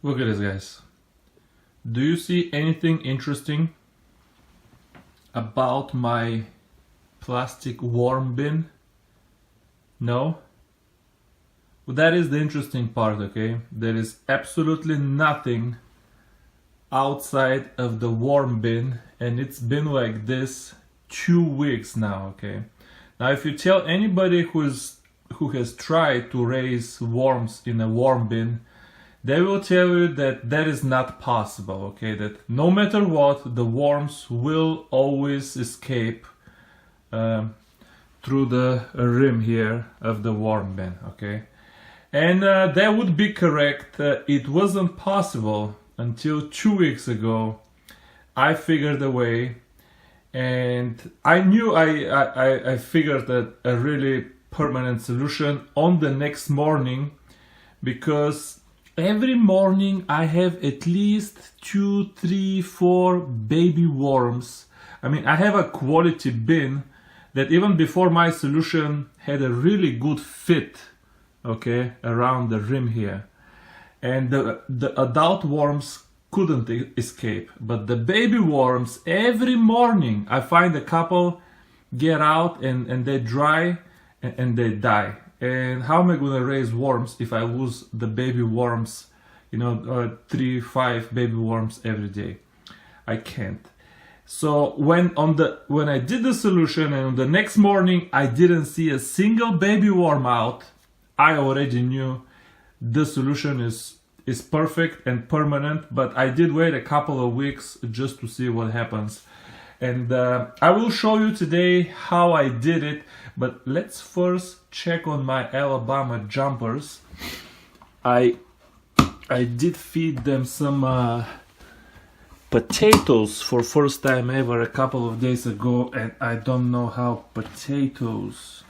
Look at this, guys. Do you see anything interesting about my plastic worm bin? No? Well, that is the interesting part, okay? There is absolutely nothing outside of the worm bin, and it's been like this 2 weeks now, okay? Now, if you tell anybody who has tried to raise worms in a worm bin, they will tell you that that is not possible, okay? That no matter what, the worms will always escape through the rim here of the worm bin, okay? And that would be correct. It wasn't possible until 2 weeks ago. I figured a way, and I knew I figured that a really permanent solution on the next morning, because every morning I have at least 2, 3, 4 baby worms. I mean, I have a quality bin that even before my solution had a really good fit, okay, around the rim here. And the adult worms couldn't escape, but the baby worms, every morning I find a couple get out and they dry and they die. And how am I going to raise worms if I lose the baby worms, 3, 5 baby worms every day? I can't. So when I did the solution and on the next morning I didn't see a single baby worm out, I already knew the solution is perfect and permanent. But I did wait a couple of weeks just to see what happens. And I will show you today how I did it, but let's first check on my Alabama jumpers. I did feed them some potatoes for first time ever a couple of days ago, and I don't know how potatoes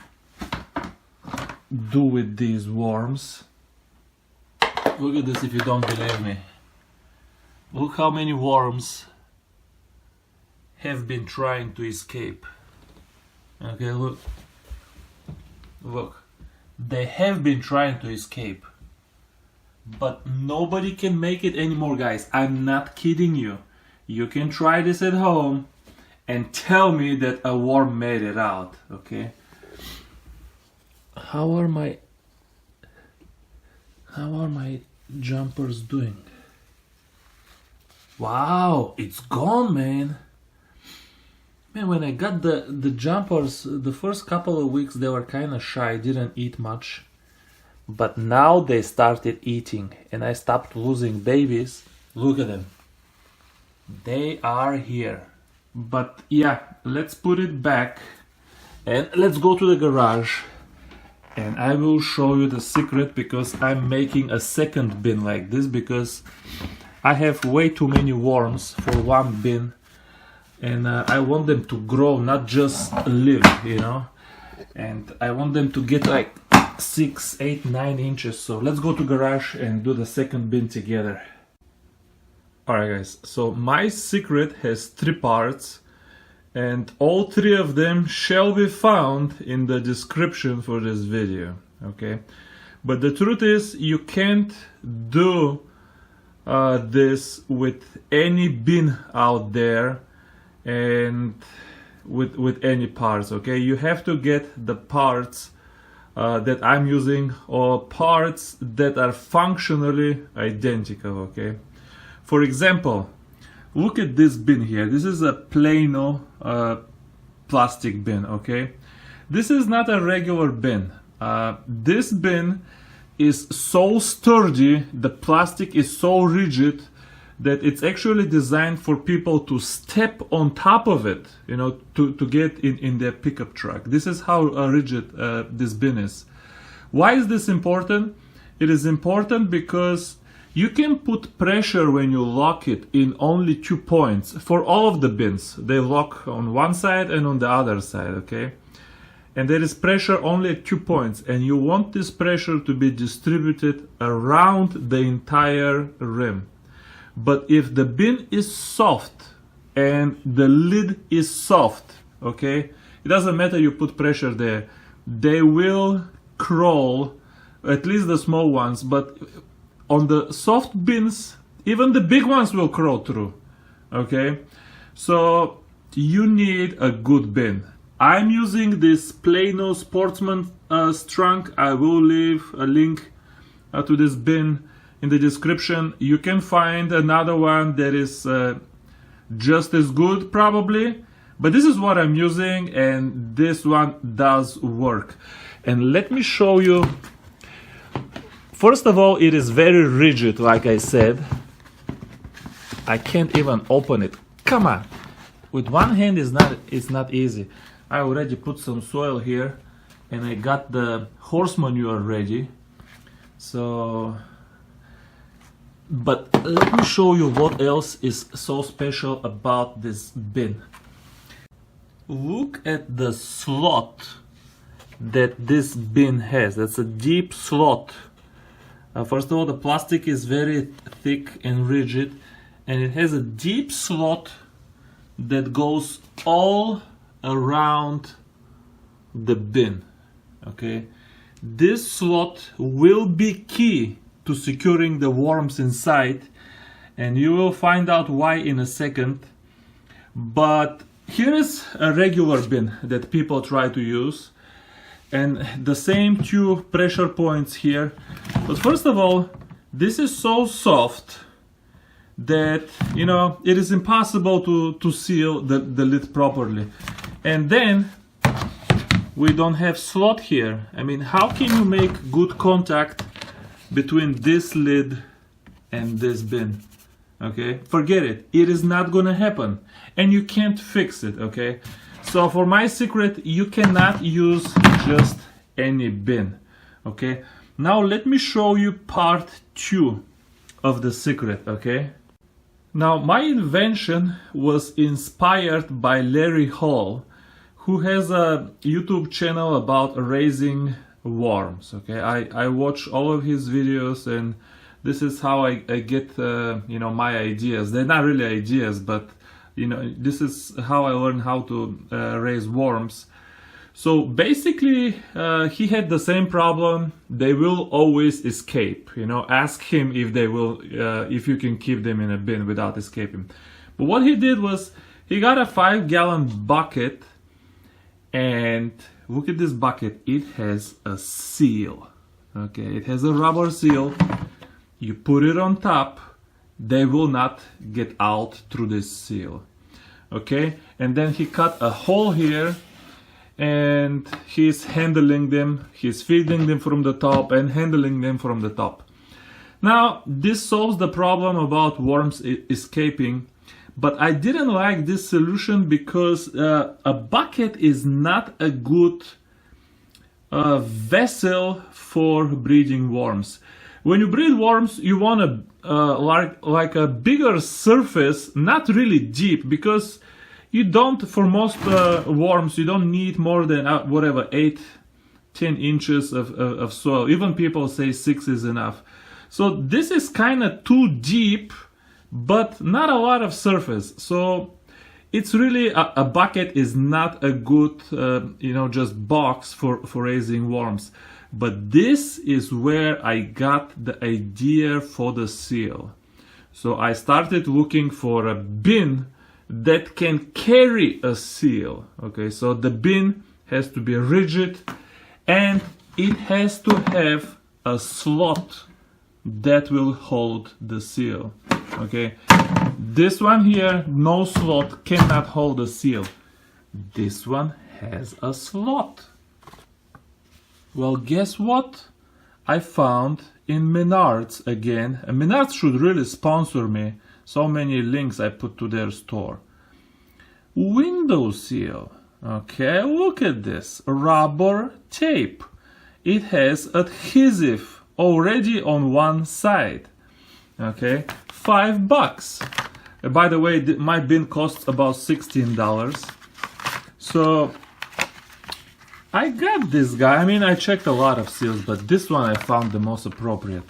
do with these worms. Look at this if you don't believe me. Look how many worms have been trying to escape. Okay, look, they have been trying to escape, but nobody can make it anymore, guys. I'm not kidding you. You can try this at home and tell me that a worm made it out, okay? How are my jumpers doing? Wow, it's gone, man. Man, when I got the jumpers, the first couple of weeks they were kind of shy, didn't eat much. But now they started eating and I stopped losing babies. Look at them. They are here. But yeah, let's put it back and let's go to the garage. And I will show you the secret, because I'm making a second bin like this because I have way too many worms for one bin. And I want them to grow, not just live, and I want them to get like 6, 8, 9 inches. So let's go to garage and do the second bin together. Alright guys, so my secret has 3 parts, and all 3 of them shall be found in the description for this video, okay? But the truth is, you can't do this with any bin out there and with any parts, okay? You have to get the parts that I'm using, or parts that are functionally identical, okay? For example, look at this bin here. This is a Plano plastic bin, okay? This is not a regular bin. This bin is so sturdy, the plastic is so rigid that it's actually designed for people to step on top of it, to get in their pickup truck. This is how rigid this bin is. Why is this important? It is important because you can put pressure when you lock it in only 2 points. For all of the bins, they lock on one side and on the other side, okay? And there is pressure only at 2 points, and you want this pressure to be distributed around the entire rim. But if the bin is soft and the lid is soft, okay, it doesn't matter you put pressure there, they will crawl, at least the small ones, but on the soft bins, even the big ones will crawl through. Okay, so you need a good bin. I'm using this Plano Sportsman Strunk. I will leave a link to this bin in the description. You can find another one that is just as good probably, but this is what I'm using, and this one does work. And let me show you. First of all, it is very rigid, like I said. I can't even open it. Come on. With one hand it's not easy. I already put some soil here, and I got the horse manure ready. So, but let me show you what else is so special about this bin. Look at the slot that this bin has. That's a deep slot. First of all, the plastic is very thick and rigid, and it has a deep slot that goes all around the bin. Okay, this slot will be key to securing the worms inside, and you will find out why in a second. But here is a regular bin that people try to use, and the same two pressure points here. But first of all, this is so soft that, you know, it is impossible to seal the lid properly. And then we don't have slot here. I mean, how can you make good contact between this lid and this bin? Okay, forget it. It is not gonna happen, and you can't fix it. Okay, so for my secret, you cannot use just any bin. Okay, now let me show you part 2 of the secret. Okay, now my invention was inspired by Larry Hall, who has a YouTube channel about raising worms. Okay, I watch all of his videos, and this is how I get you know, my ideas. They're not really ideas, but you know, this is how I learned how to raise worms. So basically, he had the same problem. They will always escape. You know, ask him if they will, if you can keep them in a bin without escaping. But what he did was, he got a 5-gallon bucket, and look at this bucket. It has a seal. Okay, it has a rubber seal. You put it on top, they will not get out through this seal. Okay, and then he cut a hole here, and he's handling them. He's feeding them from the top and handling them from the top. Now, this solves the problem about worms escaping, but I didn't like this solution because a bucket is not a good vessel for breeding worms. When you breed worms, you want like a bigger surface, not really deep, because you don't, for most worms, you don't need more than whatever, 8-10 inches of soil. Even people say 6 is enough. So this is kind of too deep, but not a lot of surface. So it's really a bucket is not a good you know, just box for raising worms. But this is where I got the idea for the seal. So I started looking for a bin that can carry a seal. Okay, so the bin has to be rigid, and it has to have a slot that will hold the seal. Okay, this one here, no slot, cannot hold a seal. This one has a slot. Well, guess what? I found in Menards again. And Menards should really sponsor me. So many links I put to their store. Window seal. Okay, look at this. Rubber tape. It has adhesive already on one side. Okay, $5. By the way, my bin costs about $16. So I got this guy. I mean, I checked a lot of seals, but this one I found the most appropriate.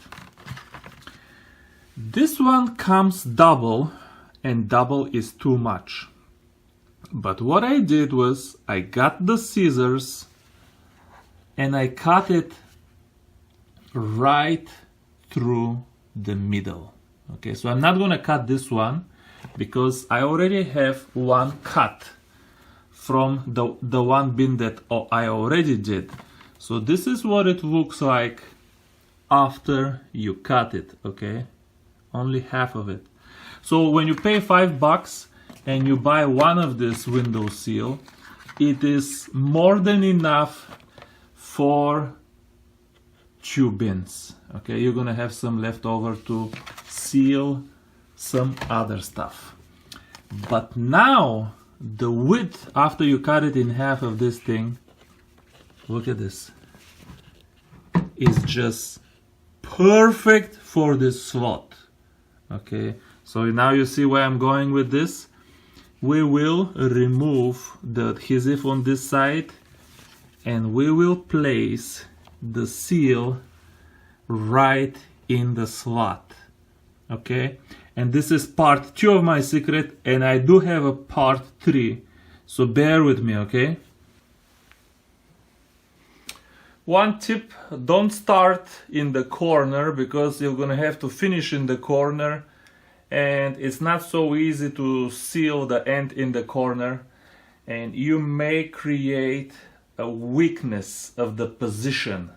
This one comes double, and double is too much. But what I did was, I got the scissors and I cut it right through the middle. Okay, so I'm not gonna cut this one because I already have one cut from the one bin that I already did. So this is what it looks like after you cut it, okay? Only half of it. So when you pay $5 and you buy one of this window seal, it is more than enough for 2 bins. Okay, you're gonna have some left over to seal some other stuff. But now the width after you cut it in half of this thing, look at this, is just perfect for this slot. Okay, so now you see where I'm going with this. We will remove the adhesive on this side and we will place the seal right in the slot. Okay, and this is part 2 of my secret, and I do have a part 3, so bear with me, okay? One tip, don't start in the corner because you're gonna have to finish in the corner, and it's not so easy to seal the end in the corner, and you may create a weakness of the position.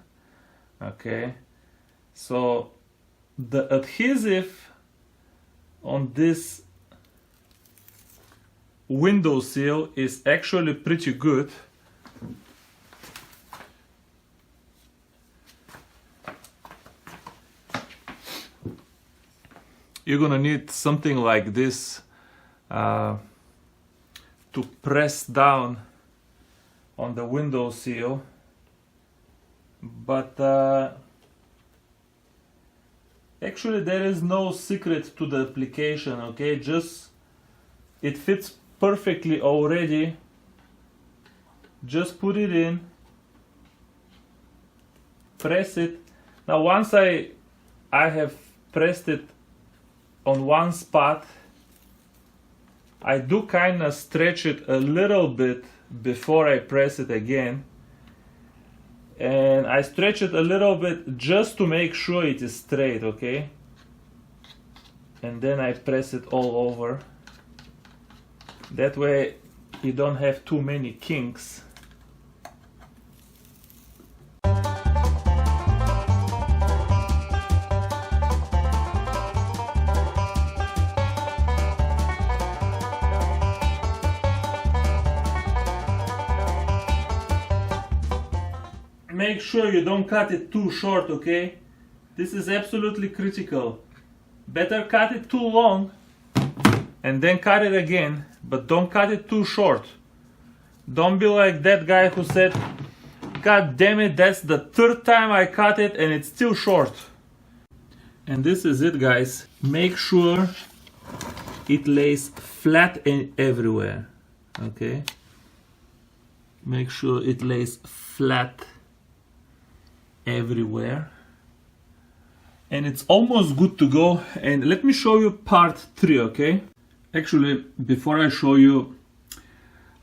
Okay, so the adhesive on this window seal is actually pretty good. You're gonna need something like this to press down on the window seal, but actually there is no secret to the application, okay? Just it fits perfectly already. Just put it in, press it. Now once I have pressed it on one spot, I do kind of stretch it a little bit before I press it again, and I stretch it a little bit just to make sure it is straight, okay? And then I press it all over. That way you don't have too many kinks. Make sure you don't cut it too short, okay? This is absolutely critical. Better cut it too long and then cut it again, but don't cut it too short. Don't be like that guy who said, God damn it, that's the 3rd time I cut it and it's still short. And this is it, guys. Make sure it lays flat everywhere, okay? Make sure it lays flat everywhere, and it's almost good to go. And let me show you part 3, okay? Actually, before I show you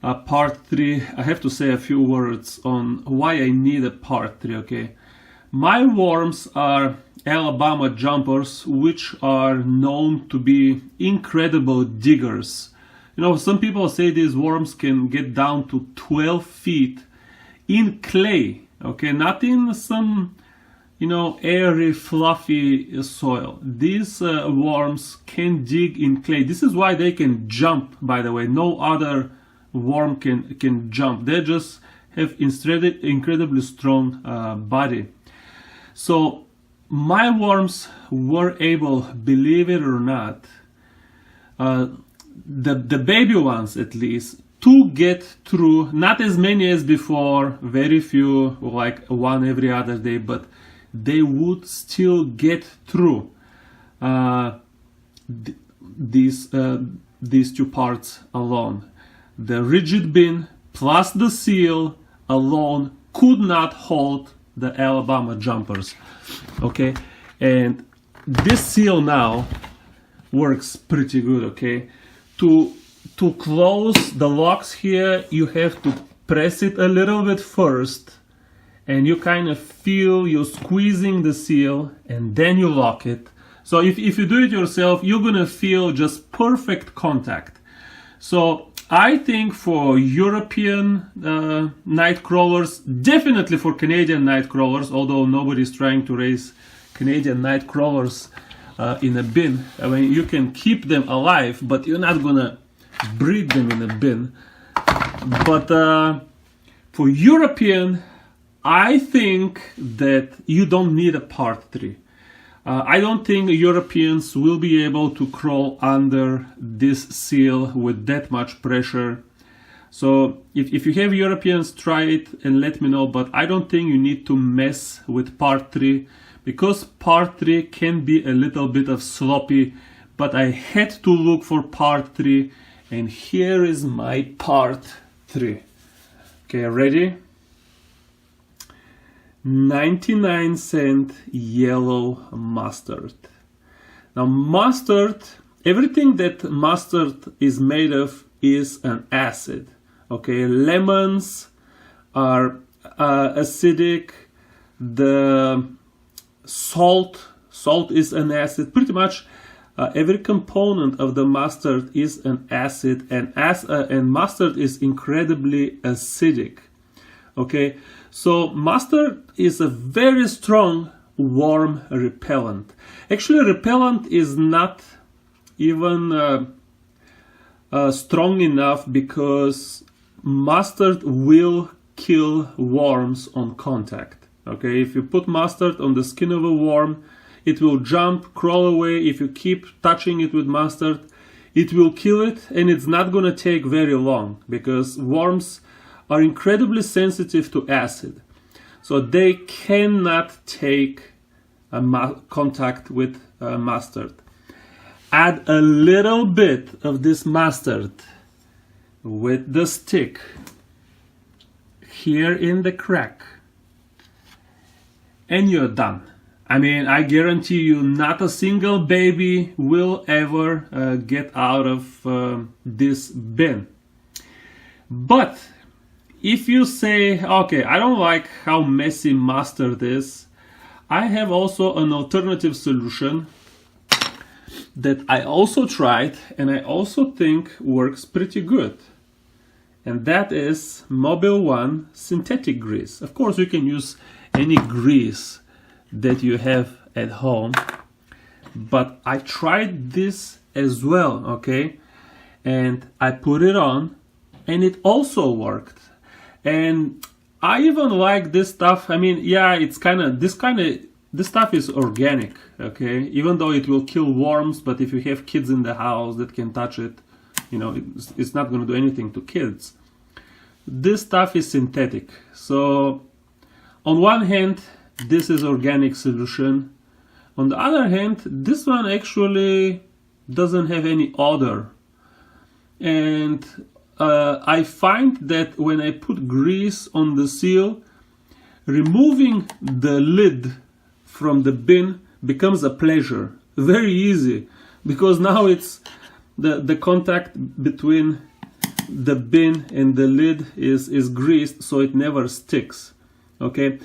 part 3, I have to say a few words on why I need a part 3, okay? My worms are Alabama jumpers, which are known to be incredible diggers. You know, some people say these worms can get down to 12 feet in clay. Okay, not in some, you know, airy, fluffy soil. These worms can dig in clay. This is why they can jump, by the way. No other worm can jump. They just have incredibly strong body. So my worms were able, believe it or not, the baby ones at least, to get through, not as many as before, very few, like one every other day, but they would still get through these 2 parts alone. The rigid bin plus the seal alone could not hold the Alabama jumpers, okay? And this seal now works pretty good, okay? To close the locks here, you have to press it a little bit first, and you kind of feel you're squeezing the seal, and then you lock it. So if you do it yourself, you're gonna feel just perfect contact. So I think for European Nightcrawlers, definitely for Canadian Nightcrawlers, although nobody's trying to raise Canadian Nightcrawlers in a bin. I mean, you can keep them alive, but you're not gonna breed them in a bin. But for European, I think that you don't need a part 3. I don't think Europeans will be able to crawl under this seal with that much pressure. So if you have Europeans, try it and let me know, but I don't think you need to mess with part 3, because part 3 can be a little bit of sloppy, but I had to look for part 3, and here is my part 3. Okay, ready? 99-cent yellow mustard. Now mustard, everything that mustard is made of is an acid. Okay, lemons are acidic. The salt is an acid. Pretty much every component of the mustard is an acid, and mustard is incredibly acidic. Okay, so mustard is a very strong worm repellent. Actually, repellent is not even strong enough, because mustard will kill worms on contact. Okay, if you put mustard on the skin of a worm, it will jump, crawl away. If you keep touching it with mustard, it will kill it, and it's not gonna take very long, because worms are incredibly sensitive to acid, so they cannot take contact with mustard. Add a little bit of this mustard with the stick here in the crack, and you're done. I mean, I guarantee you not a single baby will ever get out of this bin. But if you say, okay, I don't like how messy mustard is, I have also an alternative solution that I also tried and I also think works pretty good. And that is Mobile One synthetic grease. Of course, you can use any grease that you have at home, but I tried this as well, okay? And I put it on and it also worked. And I even like this stuff. I mean, yeah, it's this stuff is organic, okay? Even though it will kill worms, but if you have kids in the house that can touch it, you know, it's not going to do anything to kids. This stuff is synthetic. So on one hand, this is organic solution. On the other hand, this one actually doesn't have any odor. And I find that when I put grease on the seal, removing the lid from the bin becomes a pleasure. Very easy, because now it's the contact between the bin and the lid is greased, so it never sticks. Okay.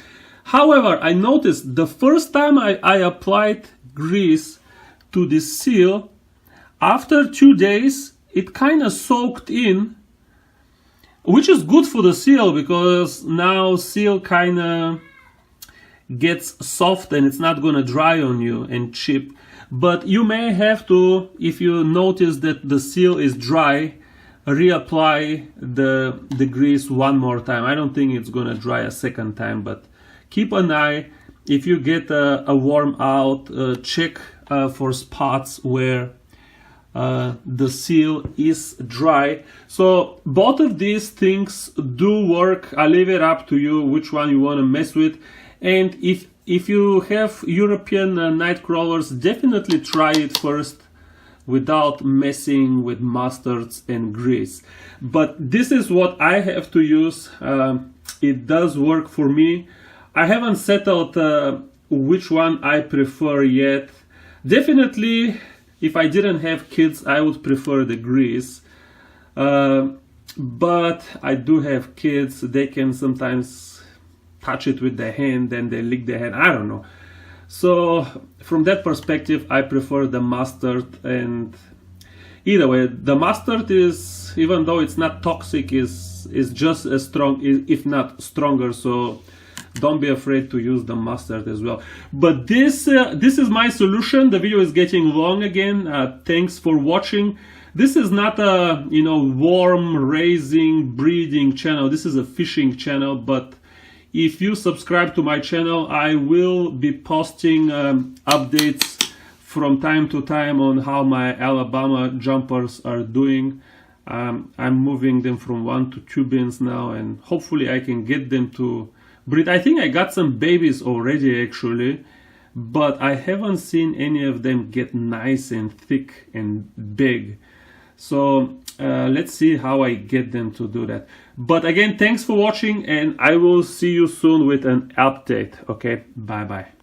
However, I noticed the first time I applied grease to this seal, after 2 days, it kind of soaked in, which is good for the seal, because now seal kind of gets soft and it's not going to dry on you and chip. But you may have to, if you notice that the seal is dry, reapply the grease one more time. I don't think it's going to dry a second time, but keep an eye. If you get a worm out, check for spots where the seal is dry. So both of these things do work. I leave it up to you which one you want to mess with. And if you have European Nightcrawlers, definitely try it first without messing with mustards and grease. But this is what I have to use. It does work for me. I haven't settled which one I prefer yet. Definitely, if I didn't have kids, I would prefer the grease. But I do have kids. They can sometimes touch it with their hand, then they lick their hand. I don't know. So from that perspective, I prefer the mustard. And either way, the mustard is, even though it's not toxic, is just as strong, if not stronger. So don't be afraid to use the mustard as well. But this is my solution. The video is getting long again. Thanks for watching. This is not a worm raising, breeding channel. This is a fishing channel. But if you subscribe to my channel, I will be posting updates from time to time on how my Alabama jumpers are doing. I'm moving them from 1 to 2 bins now, and hopefully I can get them to breed. I think I got some babies already actually, but I haven't seen any of them get nice and thick and big. So let's see how I get them to do that. But again, thanks for watching, and I will see you soon with an update. Okay, bye bye.